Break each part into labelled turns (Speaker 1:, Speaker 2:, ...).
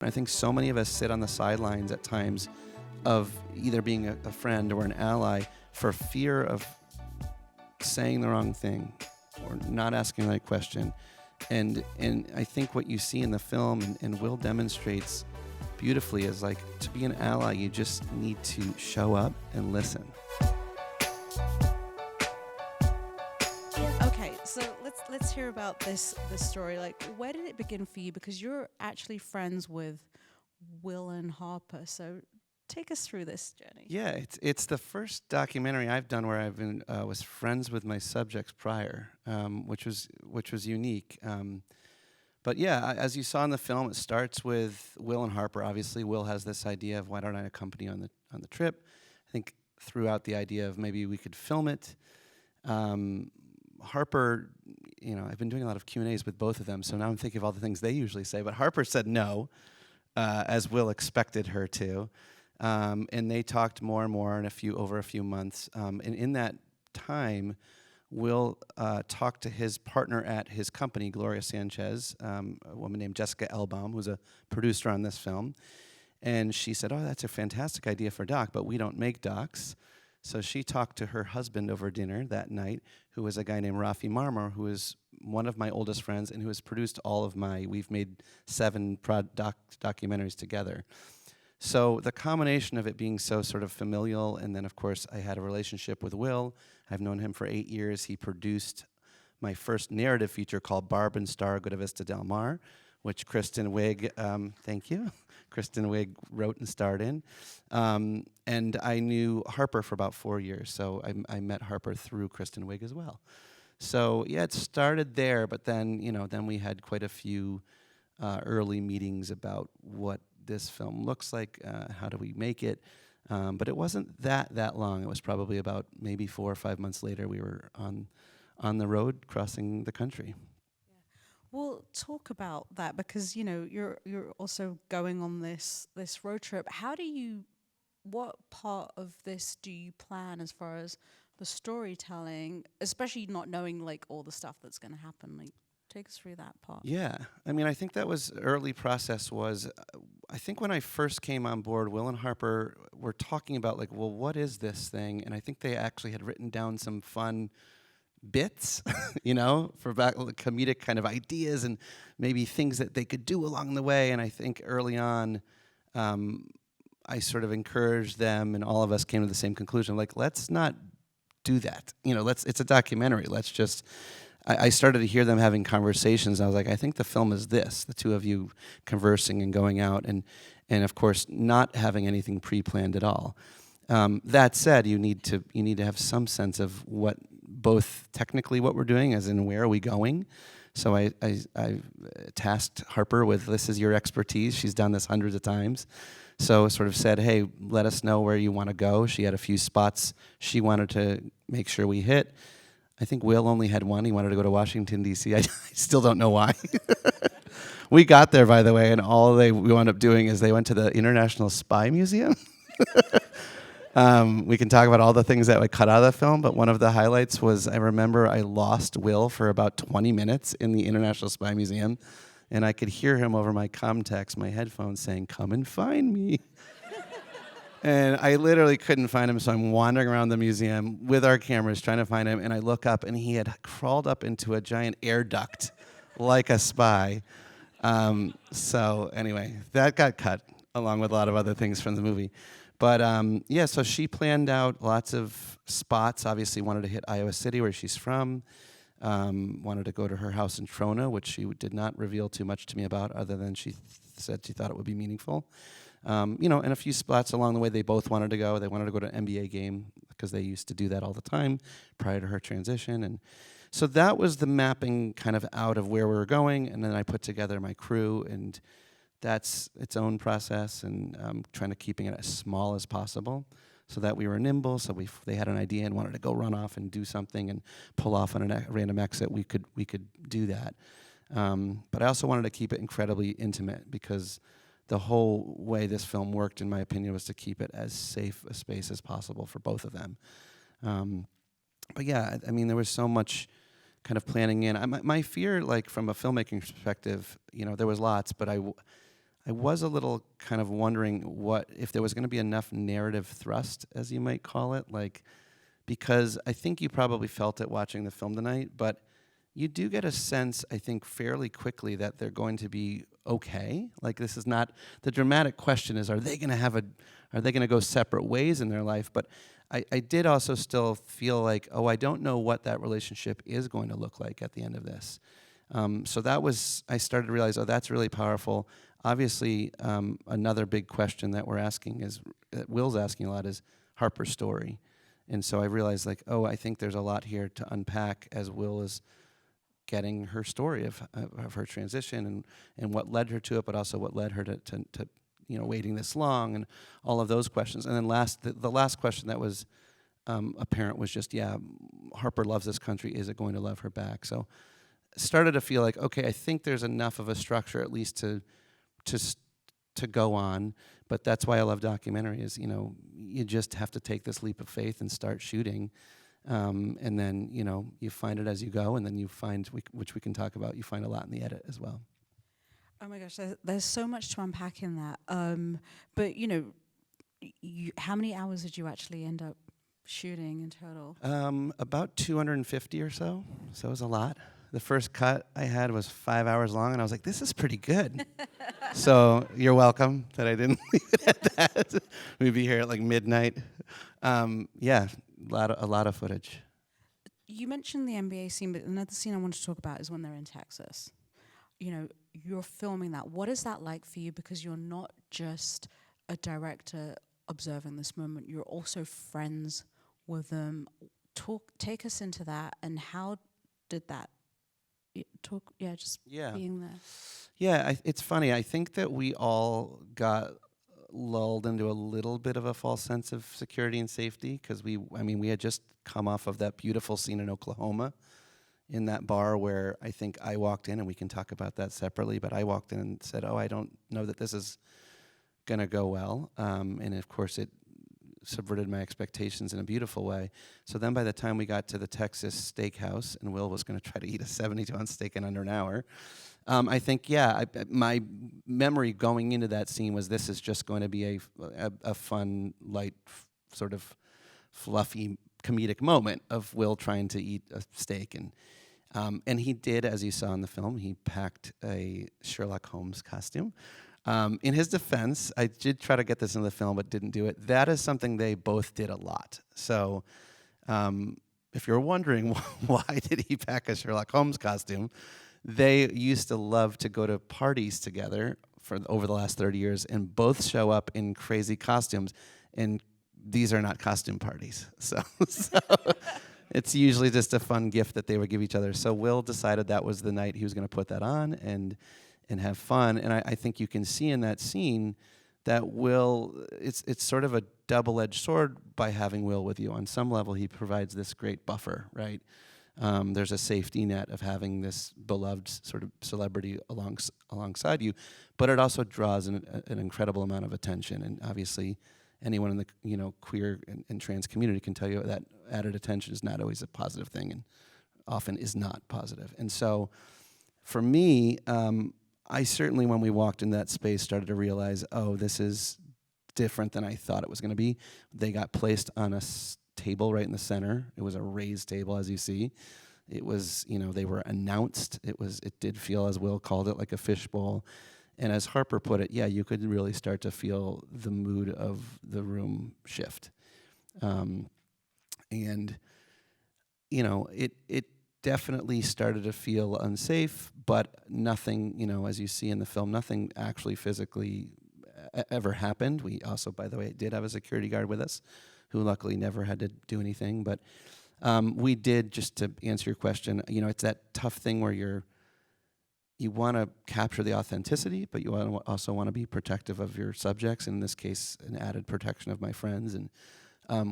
Speaker 1: I think so many of us sit on the sidelines at times of either being a friend or an ally for fear of saying the wrong thing or not asking the right question. And I think what you see in the film, and Will demonstrates beautifully, is like, to be an ally, you just need to show up and listen.
Speaker 2: Okay, so let's hear about this story. Like, where did it begin for you? Because you're actually friends with Will and Harper. So take us through this journey.
Speaker 1: Yeah, it's the first documentary I've done where I've been was friends with my subjects prior, which was unique. But yeah, as you saw in the film, it starts with Will and Harper. Obviously, Will has this idea of, why don't I accompany on the trip? I think throughout the idea of maybe we could film it. Harper, I've been doing a lot of Q&As with both of them, so now I'm thinking of all the things they usually say. But Harper said no, as Will expected her to. And they talked more and more over a few months. And in that time, Will talked to his partner at his company, Gloria Sanchez, a woman named Jessica Elbaum, who's a producer on this film. And she said, "Oh, that's a fantastic idea for a doc, but we don't make docs." So she talked to her husband over dinner that night, who was a guy named Rafi Marmor, who is one of my oldest friends and who has produced all of we've made 7 documentaries together. So the combination of it being so sort of familial, and then of course I had a relationship with Will. I've known him for 8 years. He produced my first narrative feature called Barb and Star Go to Vista Del Mar, which Kristen Wiig, thank you, Kristen Wiig wrote and starred in. And I knew Harper for about 4 years, so I met Harper through Kristen Wiig as well. So yeah, it started there, but then then we had quite a few early meetings about what this film looks like, how do we make it, but it wasn't that long. It was probably about maybe 4 or 5 months later we were on the road crossing the country.
Speaker 2: Well, talk about that, because you're also going on this road trip. What part of this do you plan as far as the storytelling, especially not knowing like all the stuff that's going to happen? Like, take us through that part.
Speaker 1: Yeah, I think that was early process was, I think when I first came on board, Will and Harper were talking about like, well, what is this thing? And I think they actually had written down some fun bits, for back comedic kind of ideas and maybe things that they could do along the way. And I think early on, I sort of encouraged them, and all of us came to the same conclusion, like, let's not do that. It's a documentary. Let's just, I started to hear them having conversations. And I was like, I think the film is this, the two of you conversing and going out, and of course not having anything pre-planned at all. That said, you need to have some sense of what, both technically what we're doing, as in where are we going. So I tasked Harper with, this is your expertise. She's done this hundreds of times. So sort of said, hey, let us know where you want to go. She had a few spots she wanted to make sure we hit. I think Will only had one. He wanted to go to Washington, D.C. I still don't know why. We got there, by the way, and all we wound up doing is they went to the International Spy Museum. We can talk about all the things that we cut out of the film, but one of the highlights was, I remember I lost Will for about 20 minutes in the International Spy Museum, and I could hear him over my Comtex, my headphones, saying, "Come and find me." And I literally couldn't find him, so I'm wandering around the museum with our cameras trying to find him, and I look up, and he had crawled up into a giant air duct like a spy. So anyway, that got cut, along with a lot of other things from the movie. But so she planned out lots of spots. Obviously wanted to hit Iowa City, where she's from. Wanted to go to her house in Trona, which she did not reveal too much to me about, other than she said she thought it would be meaningful. And a few spots along the way they both wanted to go. They wanted to go to an NBA game because they used to do that all the time prior to her transition. And so that was the mapping kind of out of where we were going. And then I put together my crew, and that's its own process, and trying to keeping it as small as possible so that we were nimble. So they had an idea and wanted to go run off and do something and pull off on a random exit, we could do that. But I also wanted to keep it incredibly intimate, because the whole way this film worked, in my opinion, was to keep it as safe a space as possible for both of them. But yeah, there was so much kind of planning in. My fear, like from a filmmaking perspective, there was lots, but I I was a little kind of wondering what if there was going to be enough narrative thrust, as you might call it, like, because I think you probably felt it watching the film tonight, but you do get a sense, I think, fairly quickly that they're going to be okay. Like, this is not the dramatic question is, are they going to go separate ways in their life? But I did also still feel like, oh, I don't know what that relationship is going to look like at the end of this. So that was, I started to realize, oh, that's really powerful. Obviously, another big question that we're asking is, that Will's asking a lot, is Harper's story. And so I realized, like, oh, I think there's a lot here to unpack as Will is getting her story of her transition and what led her to it, but also what led her to waiting this long and all of those questions. And then the last question that was apparent was just, yeah, Harper loves this country. Is it going to love her back? So started to feel like, okay, I think there's enough of a structure at least to go on. But that's why I love documentary is, you just have to take this leap of faith and start shooting. And then, you find it as you go, and then you find, which we can talk about, you find a lot in the edit as well.
Speaker 2: Oh my gosh, there's so much to unpack in that. But, how many hours did you actually end up shooting in total?
Speaker 1: About 250 or so. So it was a lot. The first cut I had was 5 hours long, and I was like, this is pretty good. So you're welcome that I didn't leave it at that. We'd be here at like midnight. Yeah, a lot of footage.
Speaker 2: You mentioned the NBA scene, but another scene I want to talk about is when they're in Texas. You're filming that. What is that like for you? Because you're not just a director observing this moment, you're also friends with them. Take us into that, and how did that being there.
Speaker 1: Yeah, it's funny. I think that we all got lulled into a little bit of a false sense of security and safety because we had just come off of that beautiful scene in Oklahoma in that bar where I think I walked in, and we can talk about that separately, but I walked in and said, oh, I don't know that this is going to go well. And of course it subverted my expectations in a beautiful way. So then by the time we got to the Texas steakhouse, and Will was going to try to eat a 72-ounce steak in under an hour, I think, my memory going into that scene was this is just going to be a fun, light, sort of fluffy, comedic moment of Will trying to eat a steak. And he did, as you saw in the film, he packed a Sherlock Holmes costume. In his defense, I did try to get this in the film, but didn't do it. That is something they both did a lot. So if you're wondering why did he pack a Sherlock Holmes costume, they used to love to go to parties together for over the last 30 years and both show up in crazy costumes. And these are not costume parties. So it's usually just a fun gift that they would give each other. So Will decided that was the night he was going to put that on and have fun. And I think you can see in that scene that Will, it's sort of a double-edged sword by having Will with you. On some level, he provides this great buffer, right? There's a safety net of having this beloved sort of celebrity alongside you, but it also draws an incredible amount of attention. And obviously, anyone in the queer and trans community can tell you that added attention is not always a positive thing, and often is not positive. And so, for me, I certainly, when we walked in that space, started to realize, oh, this is different than I thought it was going to be. They got placed on a table right in the center. It was a raised table, as you see. It was, they were announced. It did feel, as Will called it, like a fishbowl. And as Harper put it, you could really start to feel the mood of the room shift. And it definitely started to feel unsafe, but nothing, as you see in the film, nothing actually physically ever happened. We also, by the way, did have a security guard with us who luckily never had to do anything. But we did, just to answer your question, it's that tough thing where you want to capture the authenticity, but you also want to be protective of your subjects. In this case, an added protection of my friends. And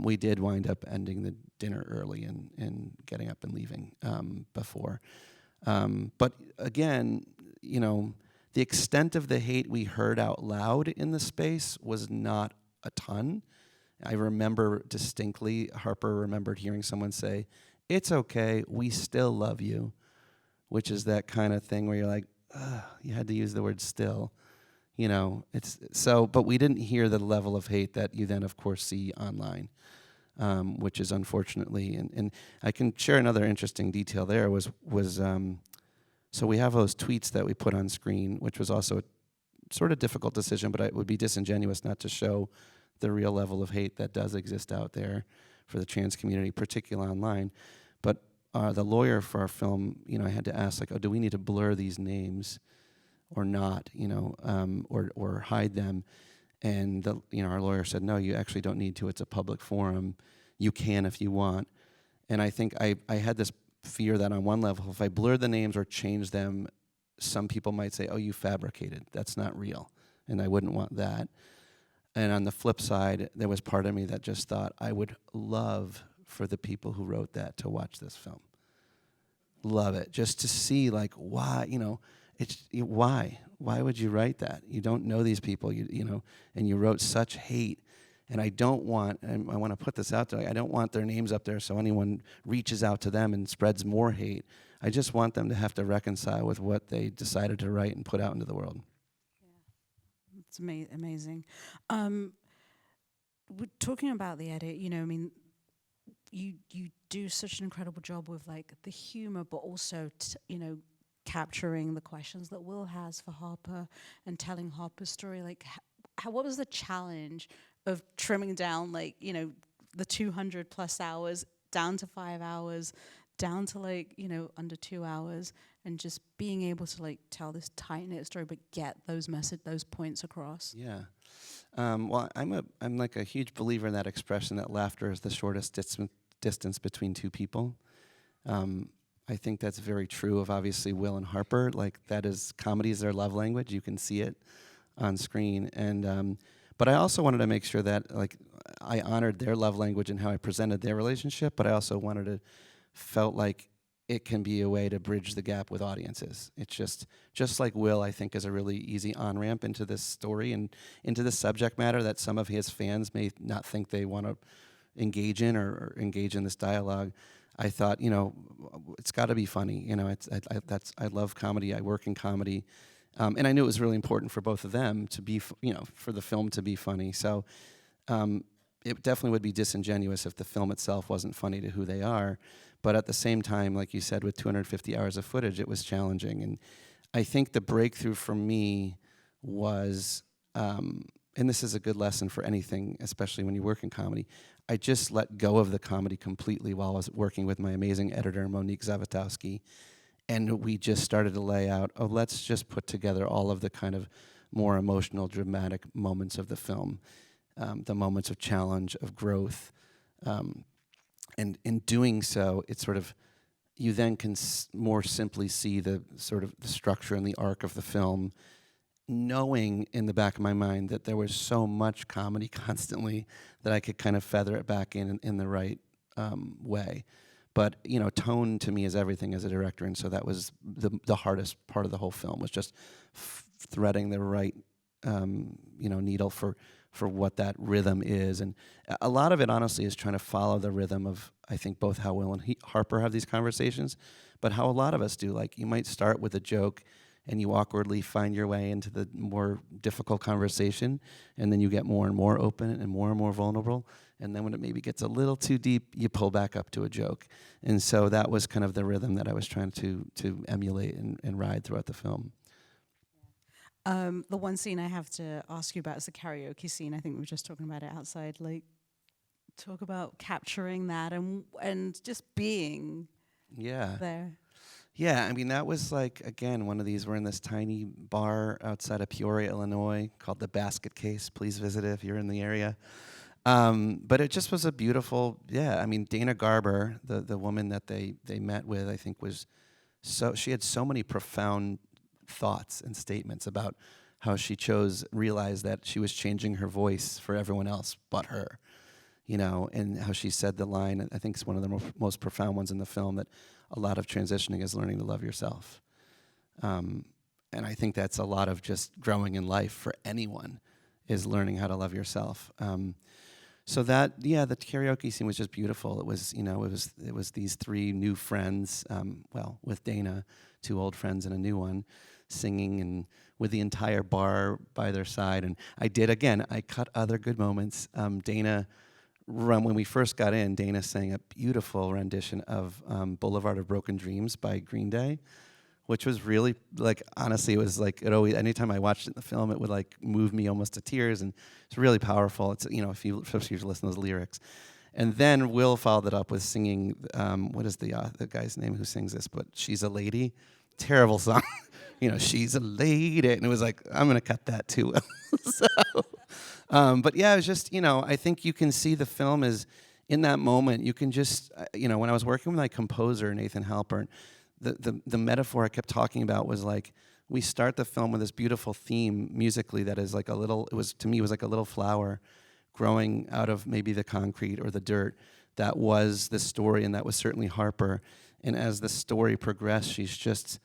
Speaker 1: we did wind up ending the dinner early and getting up and leaving before. But again, the extent of the hate we heard out loud in the space was not a ton. I remember distinctly, Harper remembered hearing someone say, "It's okay, we still love you," which is that kind of thing where you're like, you had to use the word still. You know, it's so, but we didn't hear the level of hate that you then, of course, see online, which is unfortunately, and I can share another interesting detail there was so we have those tweets that we put on screen, which was also a sort of difficult decision, but it would be disingenuous not to show the real level of hate that does exist out there for the trans community, particularly online. But the lawyer for our film, you know, I had to ask, like, oh, do we need to blur these names or not, you know, or hide them? And our lawyer said, no, you actually don't need to. It's a public forum. You can if you want. And I think I had this fear that on one level, if I blur the names or change them, some people might say, oh, you fabricated. That's not real. And I wouldn't want that. And on the flip side, there was part of me that just thought I would love for the people who wrote that to watch this film. Love it. Just to see, like, why, you know, why? Why would you write that? You don't know these people, you know, and you wrote such hate. And I don't want, and I want to put this out there, I don't want their names up there so anyone reaches out to them and spreads more hate. I just want them to have to reconcile with what they decided to write and put out into the world.
Speaker 2: Yeah, it's amazing. We're talking about the edit, you know, I mean, you do such an incredible job with like the humor, but also, you know, capturing the questions that Will has for Harper and telling Harper's story. Like, what was the challenge of trimming down, like, you know, the 200 plus hours down to 5 hours, down to, like, you know, under 2 hours, and just being able to, like, tell this tight-knit story but get those points across?
Speaker 1: Yeah. Well, I'm like a huge believer in that expression that laughter is the shortest distance between two people. I think that's very true of obviously Will and Harper. Like, that is, comedy is their love language. You can see it on screen. And but I also wanted to make sure that, like, I honored their love language and how I presented their relationship, but I also felt like it can be a way to bridge the gap with audiences. It's just like Will, I think, is a really easy on-ramp into this story and into this subject matter that some of his fans may not think they want to engage in or engage in this dialogue. I thought, you know, it's got to be funny. You know, I love comedy. I work in comedy. And I knew it was really important for both of them to be, you know, for the film to be funny. So it definitely would be disingenuous if the film itself wasn't funny to who they are. But at the same time, like you said, with 250 hours of footage, it was challenging. And I think the breakthrough for me was, and this is a good lesson for anything, especially when you work in comedy, I just let go of the comedy completely while I was working with my amazing editor, Monique Zawitowski. And we just started to lay out, oh, let's just put together all of the kind of more emotional, dramatic moments of the film, the moments of challenge, of growth. And in doing so, it's sort of, you then can more simply see the sort of the structure and the arc of the film, knowing in the back of my mind that there was so much comedy constantly that I could kind of feather it back in the right way. But, you know, tone to me is everything as a director, and so that was the hardest part of the whole film, was just threading the right, you know, needle for what that rhythm is. And a lot of it, honestly, is trying to follow the rhythm of, I think, both how Will and Harper have these conversations, but how a lot of us do. Like, you might start with a joke, and you awkwardly find your way into the more difficult conversation, and then you get more and more open and more vulnerable. And then when it maybe gets a little too deep, you pull back up to a joke. And so that was kind of the rhythm that I was trying to emulate and ride throughout the film.
Speaker 2: The one scene I have to ask you about is the karaoke scene. I think we were just talking about it outside. Like, talk about capturing that and just being there.
Speaker 1: Yeah, I mean, that was like, again, one of these, we're in this tiny bar outside of Peoria, Illinois, called the Basket Case. Please visit it if you're in the area. But it just was a beautiful, I mean, Dana Garber, the woman that they met with, I think she had so many profound thoughts and statements about how she realized that she was changing her voice for everyone else but her, you know, and how she said the line, I think it's one of the most profound ones in the film, that a lot of transitioning is learning to love yourself. And I think that's a lot of just growing in life for anyone, is learning how to love yourself. So that, the karaoke scene was just beautiful. It was, you know, it was these three new friends, with Dana, two old friends and a new one, singing, and with the entire bar by their side. And I cut other good moments. When we first got in, Dana sang a beautiful rendition of Boulevard of Broken Dreams by Green Day, which was really, like, honestly, it was like, it always, anytime I watched it in the film, it would like move me almost to tears, and it's really powerful. It's, especially if you listen to those lyrics. And then Will followed it up with singing, what is the guy's name who sings this? But She's a Lady. Terrible song. She's a lady. And it was like, I'm going to cut that too. But yeah, it was just, I think you can see the film is, in that moment, you can just, when I was working with my composer, Nathan Halpern, the metaphor I kept talking about was like, we start the film with this beautiful theme musically that is like to me, it was like a little flower growing out of maybe the concrete or the dirt. That was the story, and that was certainly Harper. And as the story progressed, she's just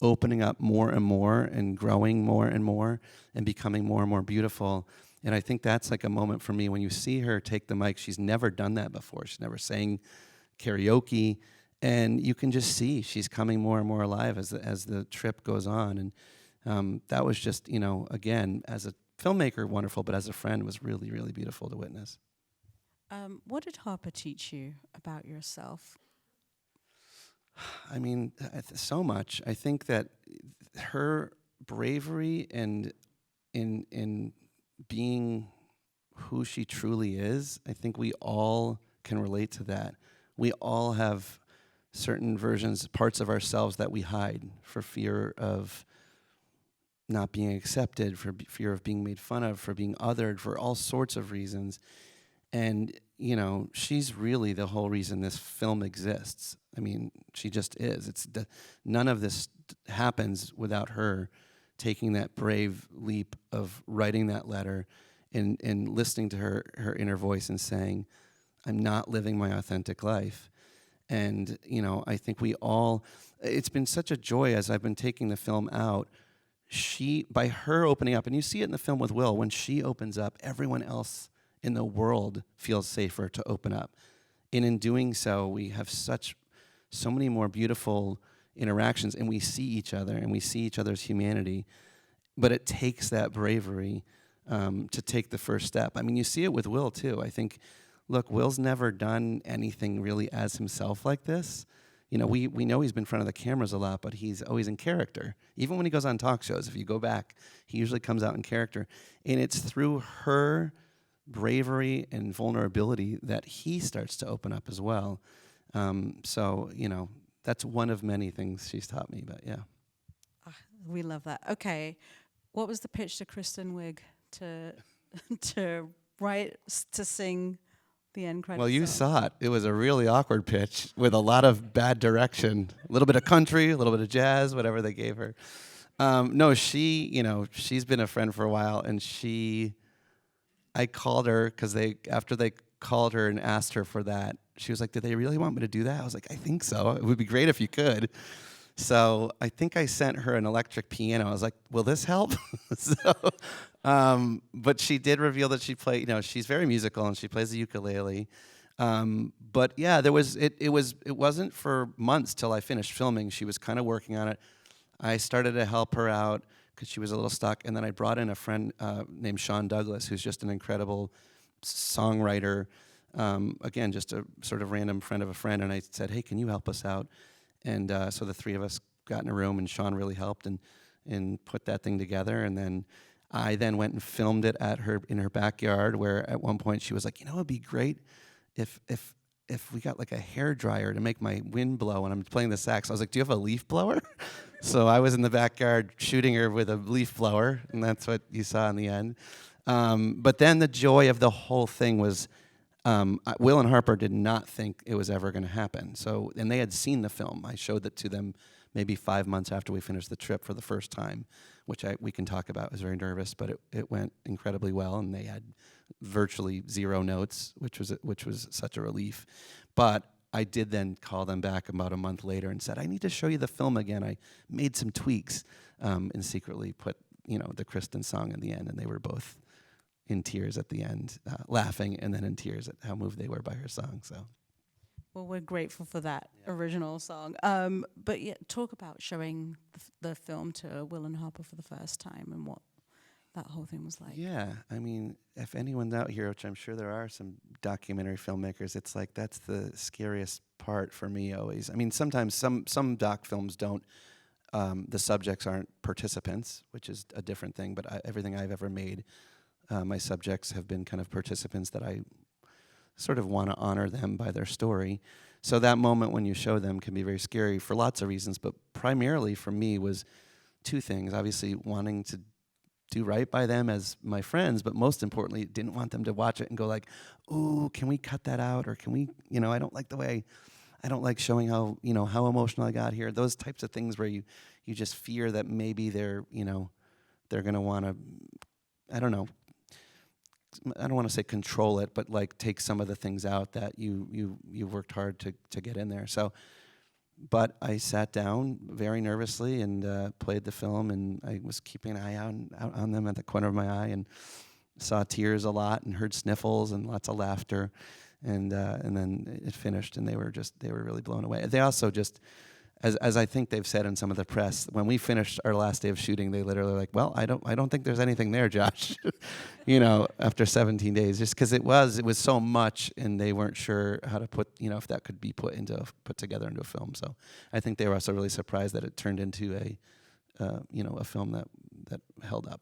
Speaker 1: opening up more and more and growing more and more and becoming more and more beautiful. And I think that's like a moment for me when you see her take the mic. She's never done that before. She's never sang karaoke. And you can just see she's coming more and more alive as the trip goes on. And that was just, again, as a filmmaker, wonderful, but as a friend, was really, really beautiful to witness.
Speaker 2: What did Harper teach you about yourself?
Speaker 1: I mean, so much. I think that her bravery and in being who she truly is, I think we all can relate to that. We all have certain parts of ourselves that we hide for fear of not being accepted, for fear of being made fun of, for being othered, for all sorts of reasons. And, she's really the whole reason this film exists. I mean, she just is. None of this happens without her taking that brave leap of writing that letter and listening to her inner voice and saying, I'm not living my authentic life. And, I think it's been such a joy as I've been taking the film out. By her opening up, and you see it in the film with Will, when she opens up, everyone else in the world feels safer to open up. And in doing so, we have so many more beautiful interactions, and we see each other, and we see each other's humanity. But it takes that bravery to take the first step. I mean, you see it with Will, too. I think, look, Will's never done anything really as himself like this. We know he's been in front of the cameras a lot, but he's always in character. Even when he goes on talk shows, if you go back, he usually comes out in character. And it's through her bravery and vulnerability that he starts to open up as well. So, that's one of many things she's taught me, but yeah.
Speaker 2: We love that. Okay. What was the pitch to Kristen Wiig to sing the end credits?
Speaker 1: Well, you saw it. It was a really awkward pitch with a lot of bad direction. A little bit of country, a little bit of jazz, whatever they gave her. No, she's been a friend for a while, and I called her because after they called her and asked her for that, she was like, did they really want me to do that? I was like, I think so. It would be great if you could. So I think I sent her an electric piano. I was like, will this help? But she did reveal that she played, she's very musical and she plays the ukulele. But yeah, it wasn't for months till I finished filming. She was kind of working on it. I started to help her out because she was a little stuck. And then I brought in a friend named Sean Douglas, who's just an incredible songwriter. Again, just a sort of random friend of a friend. And I said, hey, can you help us out? And so the three of us got in a room, and Sean really helped and put that thing together. And then I went and filmed it in her backyard, where at one point she was like, it'd be great if we got like a hair dryer to make my wind blow when I'm playing the sax. I was like, do you have a leaf blower? So I was in the backyard shooting her with a leaf blower, and that's what you saw in the end. But then the joy of the whole thing was, Will and Harper did not think it was ever going to happen. And they had seen the film. I showed it to them maybe 5 months after we finished the trip for the first time, which we can talk about. I was very nervous, but it went incredibly well, and they had virtually zero notes, which was such a relief. But I did then call them back about a month later and said, I need to show you the film again. I made some tweaks and secretly put the Kristen song in the end, and they were both in tears at the end, laughing, and then in tears at how moved they were by her song. So,
Speaker 2: Well, we're grateful for that original song. But yeah, talk about showing the film to Will and Harper for the first time and what that whole thing was like.
Speaker 1: Yeah, I mean, if anyone's out here, which I'm sure there are some documentary filmmakers, it's like that's the scariest part for me always. I mean, sometimes some doc films don't. The subjects aren't participants, which is a different thing. But everything I've ever made, my subjects have been kind of participants that I sort of want to honor them by their story. So that moment when you show them can be very scary for lots of reasons, but primarily for me was two things. Obviously, wanting to do right by them as my friends, but most importantly, didn't want them to watch it and go like, "Ooh, can we cut that out?" Or can we, I don't like the way, I don't like showing how, how emotional I got here. Those types of things where you just fear that maybe they're going to want to, I don't know, I don't want to say control it, but like take some of the things out that you worked hard to get in there. So, but I sat down very nervously and played the film, and I was keeping an eye out on them at the corner of my eye, and saw tears a lot, and heard sniffles and lots of laughter, and then it finished, and they were really blown away. They also just, as I think they've said in some of the press, when we finished our last day of shooting, they literally were like, "Well, I don't think there's anything there, Josh." After 17 days, just because it was so much, and they weren't sure how to put, if that could be put together into a film. So I think they were also really surprised that it turned into a film that held up.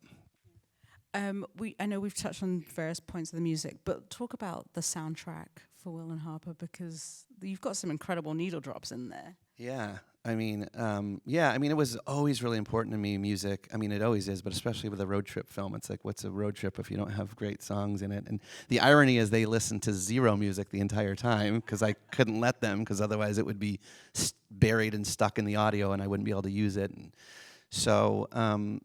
Speaker 2: I know we've touched on various points of the music, but talk about the soundtrack for Will and Harper, because you've got some incredible needle drops in there.
Speaker 1: Yeah, I mean, it was always really important to me, music. I mean, it always is, but especially with a road trip film, it's like, what's a road trip if you don't have great songs in it? And the irony is they listened to zero music the entire time because I couldn't let them, because otherwise it would be buried and stuck in the audio and I wouldn't be able to use it. And so,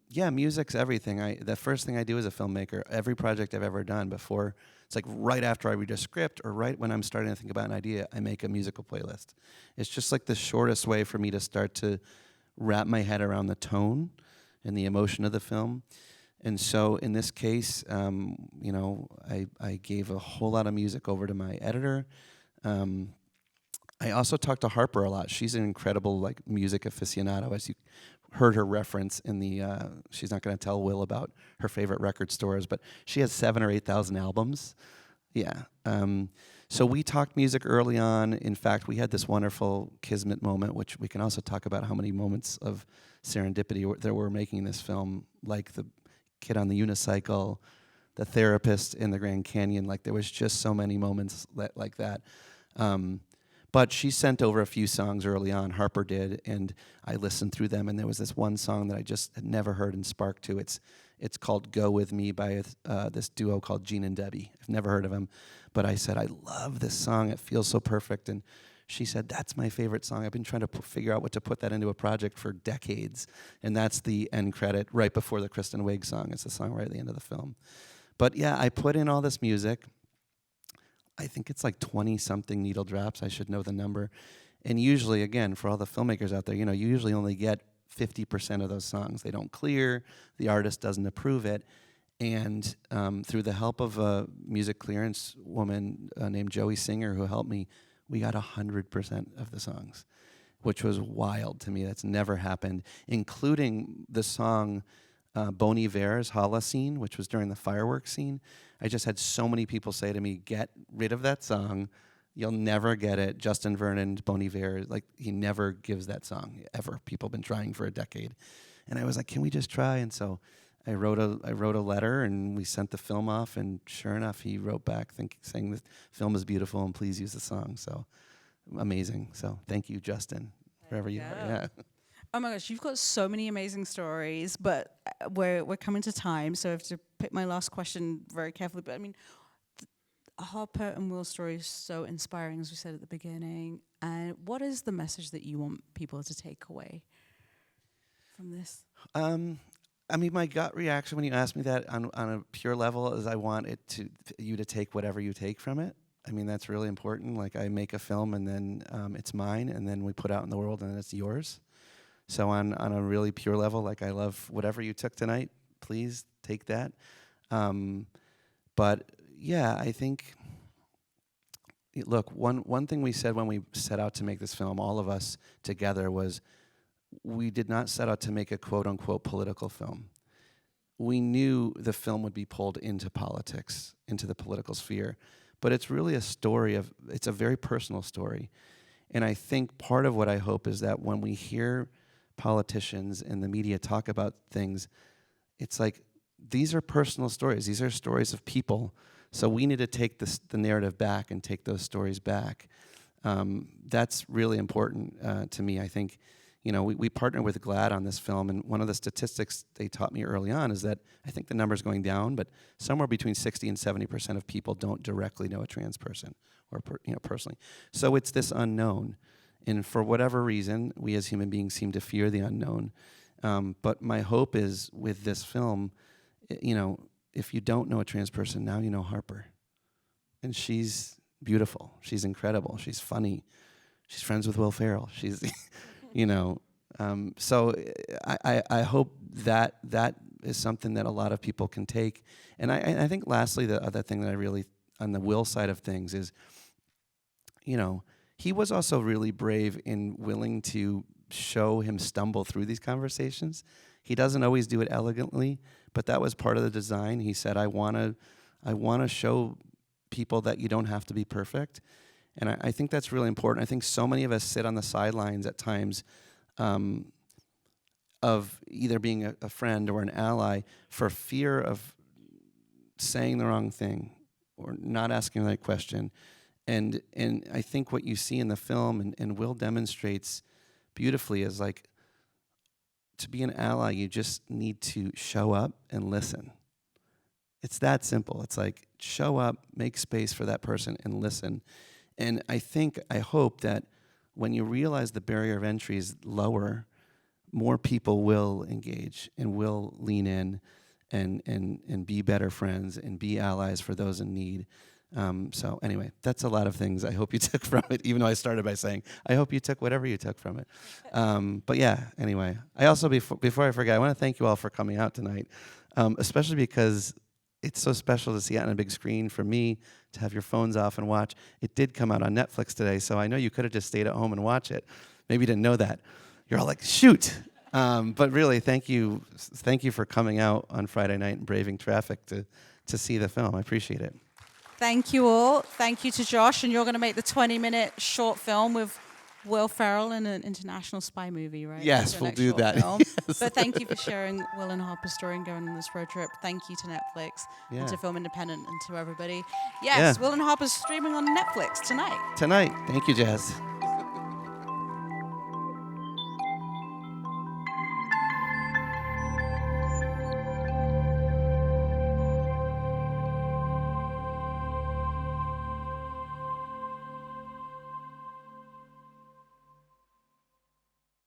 Speaker 1: music's everything. The first thing I do as a filmmaker, every project I've ever done before, it's like right after I read a script or right when I'm starting to think about an idea, I make a musical playlist. It's just like the shortest way for me to start to wrap my head around the tone and the emotion of the film. And so in this case, I gave a whole lot of music over to my editor. I also talked to Harper a lot. She's an incredible music aficionado, as you heard her reference in the. She's not going to tell Will about her favorite record stores, but she has 7,000 or 8,000 albums. Yeah. So we talked music early on. In fact, we had this wonderful kismet moment, which we can also talk about how many moments of serendipity there were making this film, like the kid on the unicycle, the therapist in the Grand Canyon. Like there was just so many moments like that. But she sent over a few songs early on, Harper did, and I listened through them, and there was this one song that I just had never heard and sparked to. It's called Go With Me by this duo called Gene and Debbie. I've never heard of them, but I said, I love this song. It feels so perfect. And she said, that's my favorite song. I've been trying to figure out what to put that into a project for decades. And that's the end credit right before the Kristen Wiig song. It's the song right at the end of the film. But yeah, I put in all this music. I think it's like 20-something needle drops. I should know the number. And usually, again, for all the filmmakers out there, you usually only get 50% of those songs. They don't clear. The artist doesn't approve it. And through the help of a music clearance woman named Joey Singer, who helped me, we got 100% of the songs, which was wild to me. That's never happened, including the song Bon Iver's Holocene, which was during the fireworks scene. I just had so many people say to me, get rid of that song. You'll never get it. Justin Vernon, Bon Iver, he never gives that song, ever. People have been trying for a decade. And I was like, can we just try? And so I wrote a letter, and we sent the film off, and sure enough, he wrote back saying the film is beautiful and please use the song. So amazing. So thank you, Justin, wherever you are. Yeah.
Speaker 2: Oh my gosh, you've got so many amazing stories, but we're coming to time, so I have to pick my last question very carefully. But I mean, Harper and Will's story is so inspiring, as we said at the beginning. And what is the message that you want people to take away from this?
Speaker 1: I mean, my gut reaction when you ask me that on a pure level is I want you to take whatever you take from it. I mean, that's really important. Like, I make a film, and then it's mine, and then we put it out in the world, and then it's yours. So on a really pure level, I love whatever you took tonight. Please take that. But yeah, I think look, one thing we said when we set out to make this film, all of us together, was we did not set out to make a quote-unquote political film. We knew the film would be pulled into politics, into the political sphere, but it's really it's a very personal story. And I think part of what I hope is that when we hear politicians and the media talk about things, it's like, these are personal stories. These are stories of people. So we need to take the narrative back and take those stories back. That's really important to me. I think, we partnered with GLAAD on this film, and one of the statistics they taught me early on is that, I think the number's going down, but somewhere between 60 and 70% of people don't directly know a trans person or personally. So it's this unknown, and for whatever reason, we as human beings seem to fear the unknown. But my hope is with this film, if you don't know a trans person, now you know Harper. And she's beautiful. She's incredible. She's funny. She's friends with Will Ferrell. She's, so I hope that is something that a lot of people can take. And I think lastly, the other thing that I really, on the Will side of things is, he was also really brave in willing to show him stumble through these conversations. He doesn't always do it elegantly, but that was part of the design. He said, I want to show people that you don't have to be perfect. And I think that's really important. I think so many of us sit on the sidelines at times of either being a friend or an ally for fear of saying the wrong thing or not asking the right question. And I think what you see in the film, and Will demonstrates beautifully, is like, to be an ally, you just need to show up and listen. It's that simple. It's like, show up, make space for that person, and listen. And I hope that when you realize the barrier of entry is lower, more people will engage and will lean in and be better friends and be allies for those in need. So anyway, that's a lot of things I hope you took from it, even though I started by saying, I hope you took whatever you took from it. But yeah, anyway, I also, before I forget, I want to thank you all for coming out tonight, especially because it's so special to see it on a big screen, for me to have your phones off and watch. It did come out on Netflix today, so I know you could have just stayed at home and watched it. Maybe you didn't know that. You're all like, shoot. But really, thank you for coming out on Friday night and braving traffic to see the film. I appreciate it.
Speaker 2: Thank you all. Thank you to Josh. And you're going to make the 20-minute short film with Will Ferrell in an international spy movie, right?
Speaker 1: Yes, we'll do that.
Speaker 2: Yes. But thank you for sharing Will and Harper's story and going on this road trip. Thank you to Netflix and to Film Independent and to everybody. Yes, Will and Harper's streaming on Netflix tonight.
Speaker 1: Tonight. Thank you, Jazz.